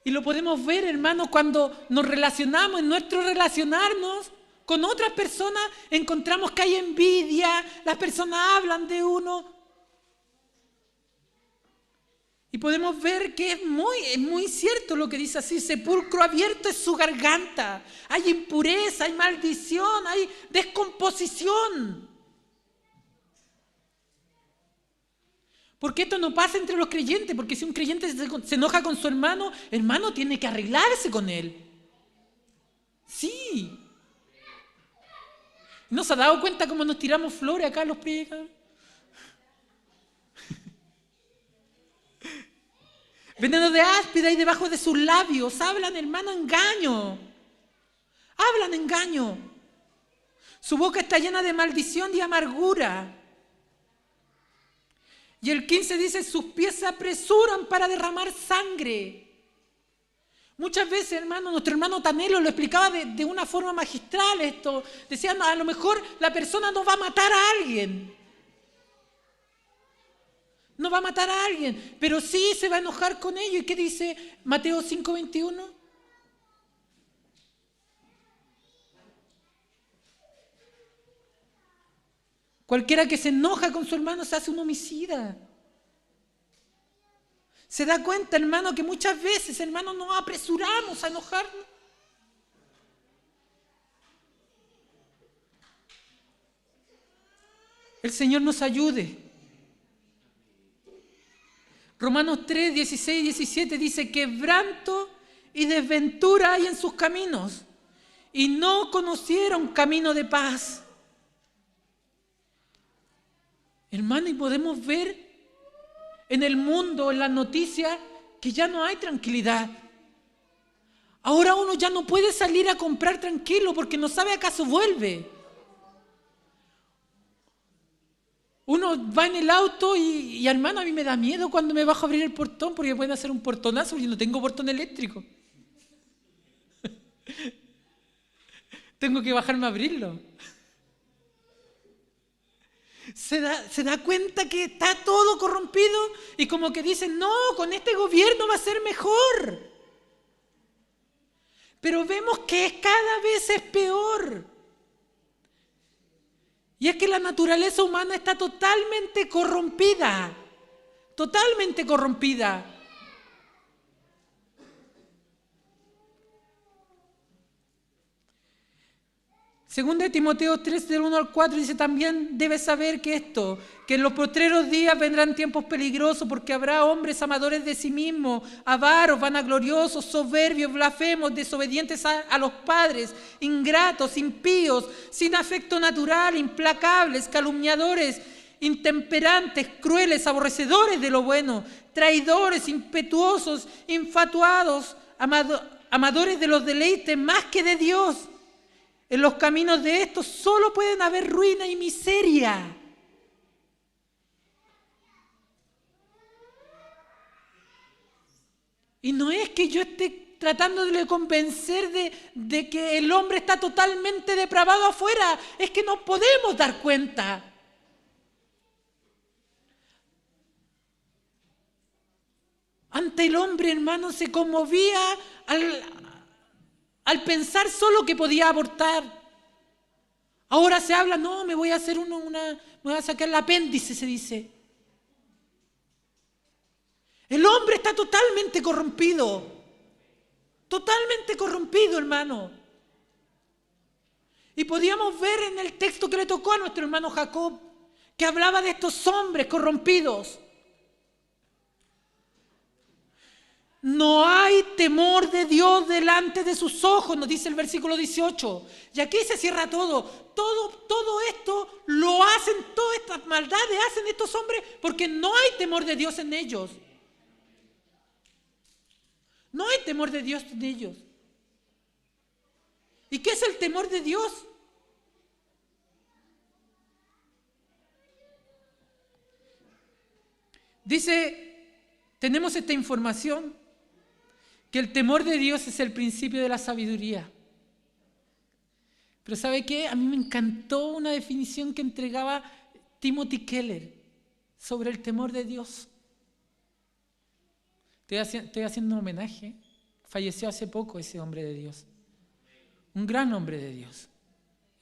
Y lo podemos ver, hermanos, cuando nos relacionamos, en nuestro relacionarnos con otras personas, encontramos que hay envidia, las personas hablan de uno. Y podemos ver que es muy cierto lo que dice así: sepulcro abierto es su garganta. Hay impureza, hay maldición, hay descomposición. Porque esto no pasa entre los creyentes, porque si un creyente se enoja con su hermano, hermano tiene que arreglarse con él. Sí. ¿No se ha dado cuenta cómo nos tiramos flores acá los predicadores? Veneno de áspida y debajo de sus labios. Hablan, hermano, engaño. Hablan engaño. Su boca está llena de maldición y amargura. Y el 15 dice: sus pies se apresuran para derramar sangre. Muchas veces, hermano, nuestro hermano Tanelo lo explicaba de una forma magistral esto. Decía, no, a lo mejor la persona no va a matar a alguien. No va a matar a alguien, pero sí se va a enojar con ellos. ¿Y qué dice Mateo 5:21? Cualquiera que se enoja con su hermano se hace un homicida. ¿Se da cuenta, hermano, que muchas veces, hermano, nos apresuramos a enojarnos? El Señor nos ayude. Romanos 3, 16 y 17 dice: quebranto y desventura hay en sus caminos, y no conocieron camino de paz. Hermano, y podemos ver en el mundo, en las noticias, que ya no hay tranquilidad. Ahora uno ya no puede salir a comprar tranquilo porque no sabe acaso vuelve. Uno va en el auto y hermano, a mí me da miedo cuando me bajo a abrir el portón porque pueden hacer un portonazo y no tengo portón eléctrico. Tengo que bajarme a abrirlo. Se da cuenta que está todo corrompido y como que dicen, no, con este gobierno va a ser mejor. Pero vemos que cada vez es peor. Y es que la naturaleza humana está totalmente corrompida. Totalmente corrompida. Segunda de Timoteo 3, del 1 al 4, dice: también debes saber que en los postreros días vendrán tiempos peligrosos, porque habrá hombres amadores de sí mismos, avaros, vanagloriosos, soberbios, blasfemos, desobedientes a los padres, ingratos, impíos, sin afecto natural, implacables, calumniadores, intemperantes, crueles, aborrecedores de lo bueno, traidores, impetuosos, infatuados, amadores de los deleites más que de Dios. En los caminos de estos solo pueden haber ruina y miseria. Y no es que yo esté tratando de convencer de que el hombre está totalmente depravado afuera, es que no podemos dar cuenta. Ante el hombre, hermano, se conmovía al pensar solo que podía abortar. Ahora se habla, no, me voy a hacer me voy a sacar el apéndice, se dice. El hombre está totalmente corrompido, hermano. Y podíamos ver en el texto que le tocó a nuestro hermano Jacob, que hablaba de estos hombres corrompidos. No hay temor de Dios delante de sus ojos, nos dice el versículo 18. Y aquí se cierra todo. Todo esto lo hacen, todas estas maldades hacen estos hombres porque no hay temor de Dios en ellos. No hay temor de Dios en ellos. ¿Y qué es el temor de Dios? Dice, tenemos esta información, que el temor de Dios es el principio de la sabiduría. Pero ¿sabe qué? A mí me encantó una definición que entregaba Timothy Keller sobre el temor de Dios. Estoy haciendo un homenaje. Falleció hace poco ese hombre de Dios. Un gran hombre de Dios,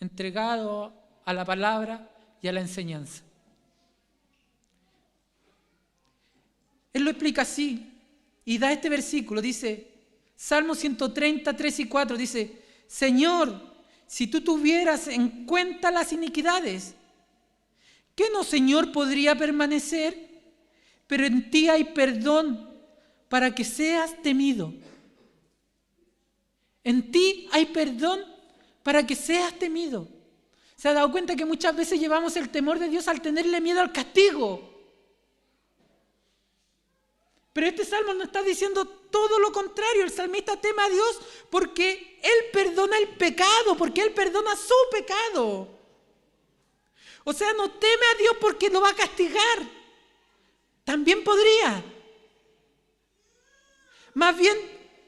entregado a la palabra y a la enseñanza. Él lo explica así. Y da este versículo, dice, Salmo 130, 3 y 4, dice, Señor, si tú tuvieras en cuenta las iniquidades, ¿qué no, Señor, podría permanecer? Pero en ti hay perdón para que seas temido. En ti hay perdón para que seas temido. ¿Se ha dado cuenta que muchas veces llevamos el temor de Dios al tenerle miedo al castigo? Pero este salmo nos está diciendo todo lo contrario. El salmista teme a Dios porque Él perdona el pecado, porque Él perdona su pecado. O sea, no teme a Dios porque lo va a castigar. También podría. Más bien,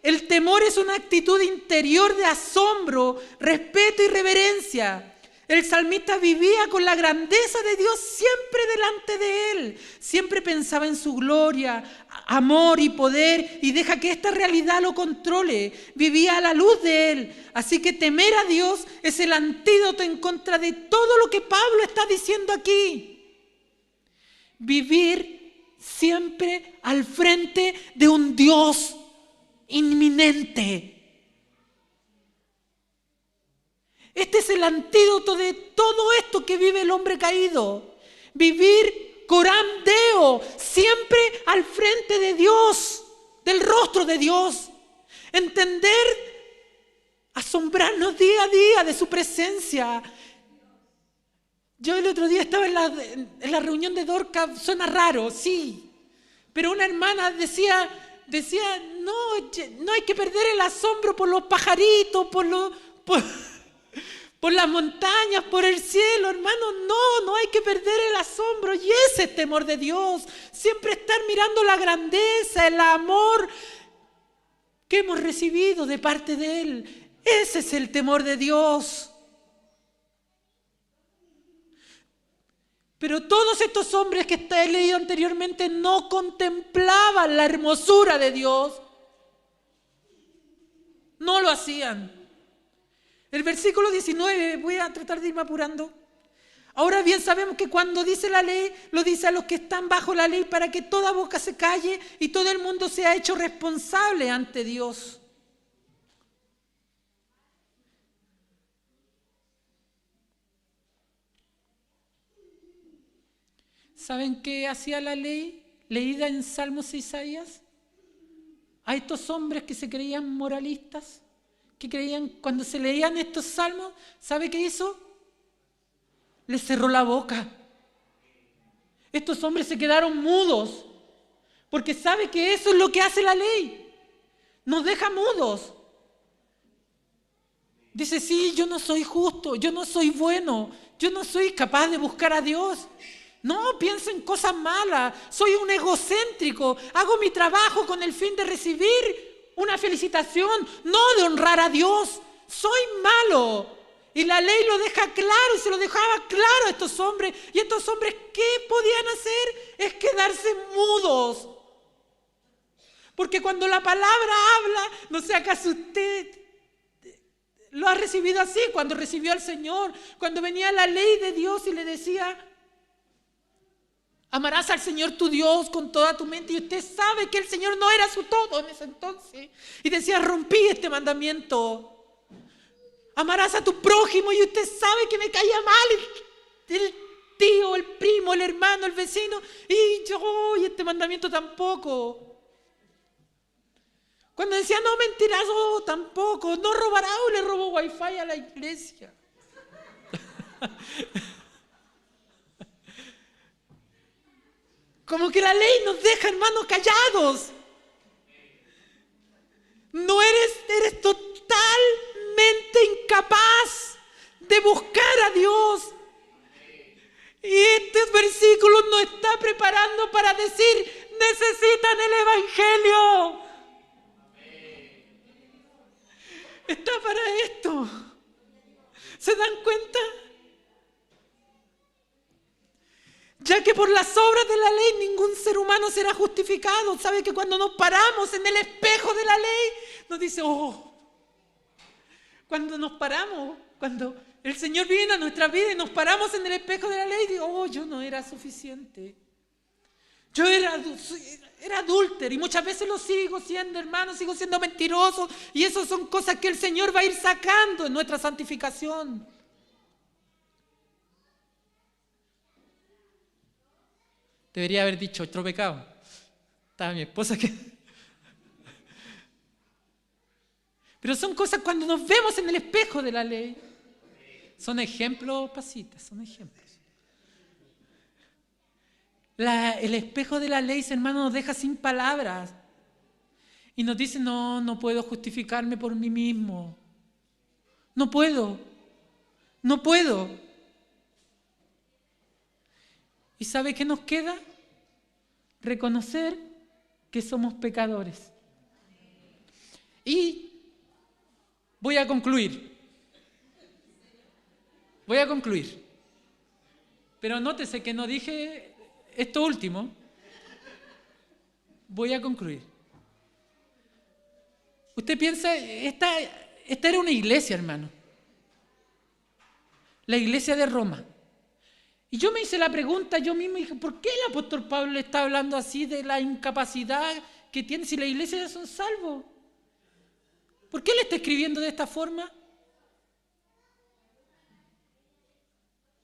el temor es una actitud interior de asombro, respeto y reverencia. El salmista vivía con la grandeza de Dios siempre delante de él. Siempre pensaba en su gloria, amor y poder y deja que esta realidad lo controle. Vivía a la luz de él. Así que temer a Dios es el antídoto en contra de todo lo que Pablo está diciendo aquí. Vivir siempre al frente de un Dios inminente. Este es el antídoto de todo esto que vive el hombre caído. Vivir coram Deo, siempre al frente de Dios, del rostro de Dios. Entender, asombrarnos día a día de su presencia. Yo el otro día estaba en la reunión de Dorca, suena raro, sí, pero una hermana decía, no hay que perder el asombro por los pajaritos, por las montañas, por el cielo, hermano, no hay que perder el asombro. Y ese es temor de Dios, siempre estar mirando la grandeza, el amor que hemos recibido de parte de Él. Ese es el temor de Dios. Pero todos estos hombres que he leído anteriormente no contemplaban la hermosura de Dios. No lo hacían. El versículo 19, voy a tratar de irme apurando. Ahora bien sabemos que cuando dice la ley, lo dice a los que están bajo la ley para que toda boca se calle y todo el mundo sea hecho responsable ante Dios. ¿Saben qué hacía la ley leída en Salmos e Isaías? A estos hombres que se creían moralistas, que creían, cuando se leían estos salmos, ¿sabe qué hizo? Les cerró la boca. Estos hombres se quedaron mudos, porque sabe que eso es lo que hace la ley. Nos deja mudos. Dice, sí, yo no soy justo, yo no soy bueno, yo no soy capaz de buscar a Dios. No, pienso en cosas malas. Soy un egocéntrico. Hago mi trabajo con el fin de recibir una felicitación, no de honrar a Dios. Soy malo. Y la ley lo deja claro y se lo dejaba claro a estos hombres. Y estos hombres, ¿qué podían hacer? Es quedarse mudos. Porque cuando la palabra habla, no sé, ¿acaso usted lo ha recibido así? Cuando recibió al Señor, cuando venía la ley de Dios y le decía, amarás al Señor tu Dios con toda tu mente. Y usted sabe que el Señor no era su todo en ese entonces. Y decía, rompí este mandamiento. Amarás a tu prójimo, y usted sabe que me caía mal el tío, el primo, el hermano, el vecino, y este mandamiento tampoco. Cuando decía no mentirás, tampoco, no robarás, le robó wifi a la iglesia. Como que la ley nos deja, hermanos, callados. No eres totalmente incapaz de buscar a Dios. Y este versículo nos está preparando para decir, necesitan el Evangelio. Está para esto. ¿Se dan cuenta? Ya que por las obras de la ley ningún ser humano será justificado. ¿Sabe que cuando nos paramos en el espejo de la ley, nos dice, cuando nos paramos, cuando el Señor viene a nuestra vida y nos paramos en el espejo de la ley, digo, yo no era suficiente. Yo era adúltero y muchas veces lo sigo siendo, hermano, sigo siendo mentiroso. Y esas son cosas que el Señor va a ir sacando en nuestra santificación. Debería haber dicho otro pecado. Estaba mi esposa que... Pero son cosas cuando nos vemos en el espejo de la ley. Son ejemplos, pasitas, son ejemplos. El espejo de la ley, hermano, nos deja sin palabras. Y nos dice, no puedo justificarme por mí mismo. No puedo. ¿Y sabe qué nos queda? Reconocer que somos pecadores. Y voy a concluir. Pero nótese que no dije esto último. Voy a concluir. Usted piensa, esta era una iglesia, hermano. La iglesia de Roma. Y yo me hice la pregunta, yo mismo dije, ¿por qué el apóstol Pablo le está hablando así de la incapacidad que tiene si la iglesia ya son salvos? ¿Por qué le está escribiendo de esta forma?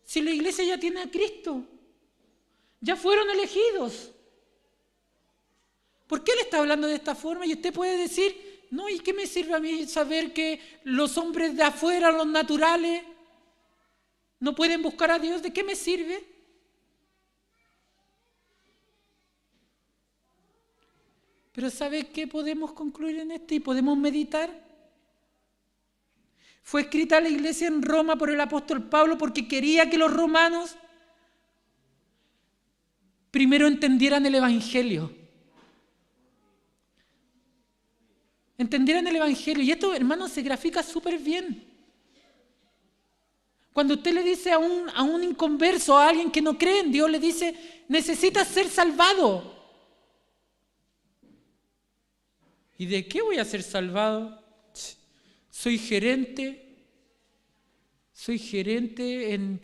Si la iglesia ya tiene a Cristo, ya fueron elegidos. ¿Por qué le está hablando de esta forma? Y usted puede decir, no, ¿y qué me sirve a mí saber que los hombres de afuera, los naturales, no pueden buscar a Dios? ¿De qué me sirve? Pero ¿sabe qué podemos concluir en esto y podemos meditar? Fue escrita la iglesia en Roma por el apóstol Pablo porque quería que los romanos primero entendieran el Evangelio. Entendieran el Evangelio. Y esto, hermanos, se grafica súper bien. Cuando usted le dice a un inconverso, a alguien que no cree en Dios, le dice, necesitas ser salvado. ¿Y de qué voy a ser salvado? Soy gerente en...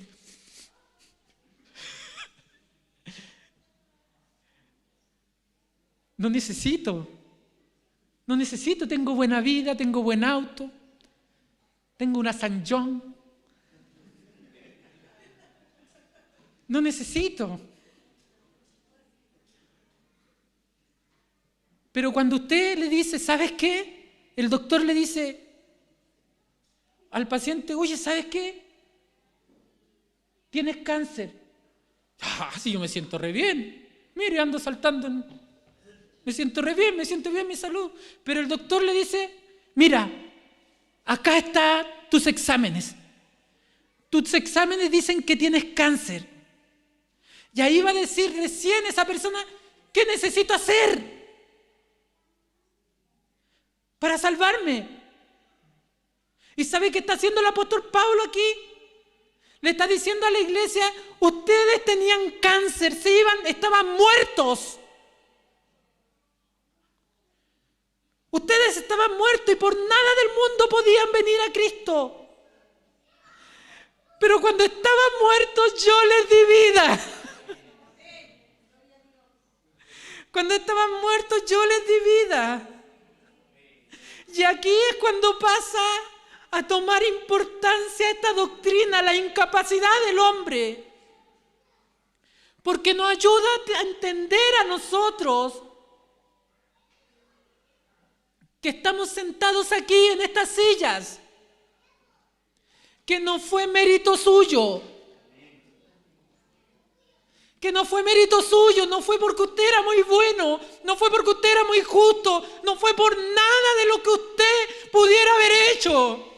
No necesito, tengo buena vida, tengo buen auto, tengo una San John. No necesito. Pero cuando usted le dice, ¿sabes qué? El doctor le dice al paciente, oye, ¿sabes qué? Tienes cáncer. Sí, yo me siento re bien. Mire, ando saltando. Me siento re bien, me siento bien mi salud. Pero el doctor le dice, mira, acá están tus exámenes. Tus exámenes dicen que tienes cáncer. Y ahí va a decir recién esa persona, ¿qué necesito hacer para salvarme? ¿Y sabe qué está haciendo el apóstol Pablo aquí? Le está diciendo a la iglesia, ustedes tenían cáncer, estaban muertos. Ustedes estaban muertos y por nada del mundo podían venir a Cristo. Pero cuando estaban muertos yo les di vida. Cuando estaban muertos yo les di vida. Y aquí es cuando pasa a tomar importancia esta doctrina, la incapacidad del hombre. Porque nos ayuda a entender a nosotros que estamos sentados aquí en estas sillas, que no fue mérito suyo. Que no fue mérito suyo, no fue porque usted era muy bueno, no fue porque usted era muy justo, no fue por nada de lo que usted pudiera haber hecho,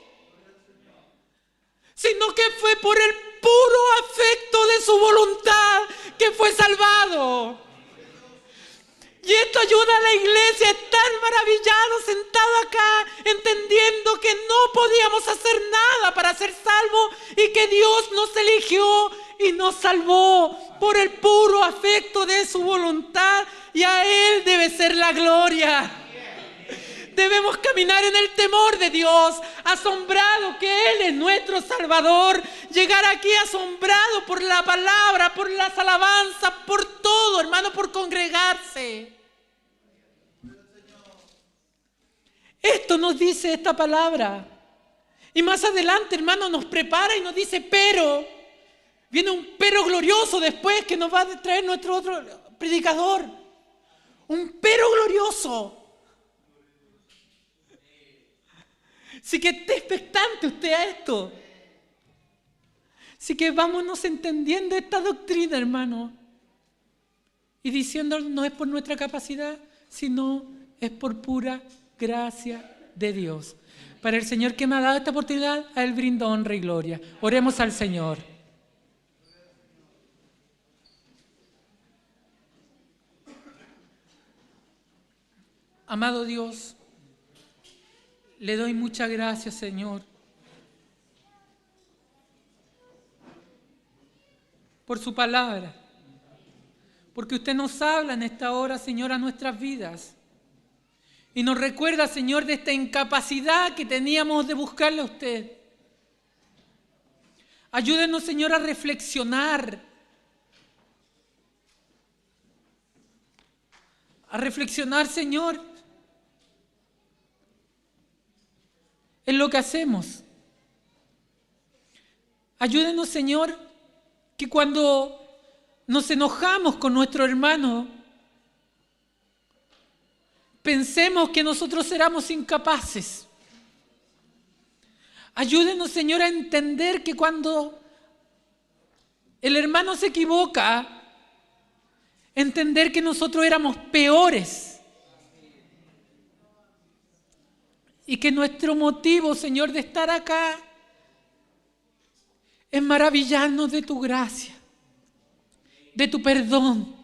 sino que fue por el puro afecto de su voluntad que fue salvado. Y esto ayuda a la iglesia a estar maravillado, sentado acá, entendiendo que no podíamos hacer nada para ser salvos y que Dios nos eligió y nos salvó por el puro afecto de su voluntad, y a Él debe ser la gloria. Debemos caminar en el temor de Dios, asombrado que Él es nuestro Salvador. Llegar aquí asombrado por la palabra, por las alabanzas, por todo, hermano, por congregarse. Esto nos dice esta palabra. Y más adelante, hermano, nos prepara y nos dice, pero, viene un pero glorioso después que nos va a traer nuestro otro predicador. Un pero glorioso. Así que esté expectante usted a esto. Así que vámonos entendiendo esta doctrina, hermano. Y diciendo, no es por nuestra capacidad, sino es por pura gracia de Dios. Para el Señor que me ha dado esta oportunidad, a Él brindo honra y gloria. Oremos al Señor. Amado Dios, le doy muchas gracias, Señor, por su palabra, porque usted nos habla en esta hora, Señor, a nuestras vidas. Y nos recuerda, Señor, de esta incapacidad que teníamos de buscarle a usted. Ayúdenos, Señor, a reflexionar. A reflexionar, Señor, en lo que hacemos. Ayúdenos, Señor, que cuando nos enojamos con nuestro hermano, pensemos que nosotros éramos incapaces. Ayúdenos, Señor, a entender que cuando el hermano se equivoca, entender que nosotros éramos peores. Y que nuestro motivo, Señor, de estar acá es maravillarnos de tu gracia, de tu perdón.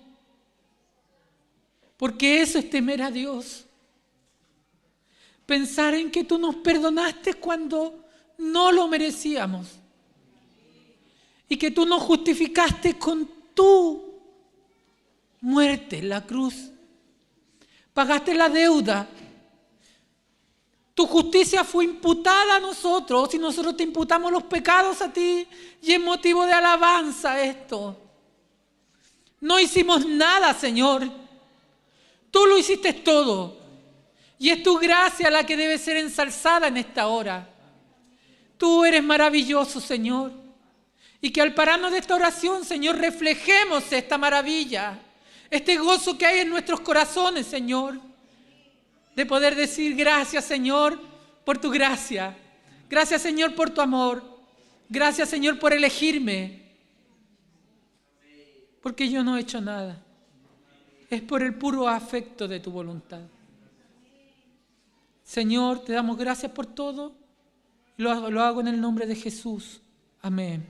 Porque eso es temer a Dios. Pensar en que tú nos perdonaste cuando no lo merecíamos. Y que tú nos justificaste con tu muerte en la cruz. Pagaste la deuda. Tu justicia fue imputada a nosotros y nosotros te imputamos los pecados a ti, y es motivo de alabanza esto. No hicimos nada, Señor. Tú lo hiciste todo. Y es tu gracia la que debe ser ensalzada en esta hora. Tú eres maravilloso, Señor. Y que al pararnos de esta oración, Señor, reflejemos esta maravilla, este gozo que hay en nuestros corazones, Señor. De poder decir gracias, Señor, por tu gracia. Gracias, Señor, por tu amor. Gracias, Señor, por elegirme. Porque yo no he hecho nada. Es por el puro afecto de tu voluntad. Señor, te damos gracias por todo. Lo hago en el nombre de Jesús. Amén.